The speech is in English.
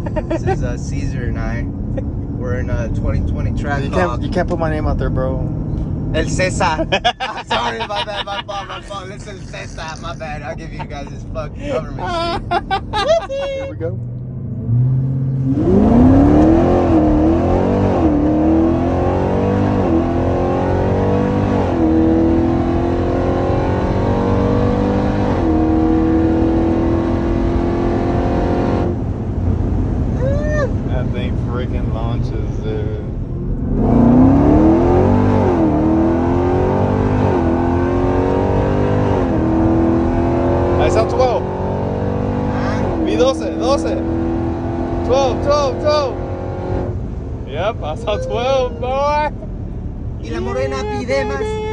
This is Caesar and I. We're in a 2020 Trackhawk. You can't put my name out there, bro. El Cesar. Sorry about that. My fault. It's El Cesar. My bad. I'll give you guys this fucking government shit. Here we go. That thing freaking launches, dude. Ahí está 12. Vi 12. 12. Yep, I saw 12, boy. Y la morena pide más.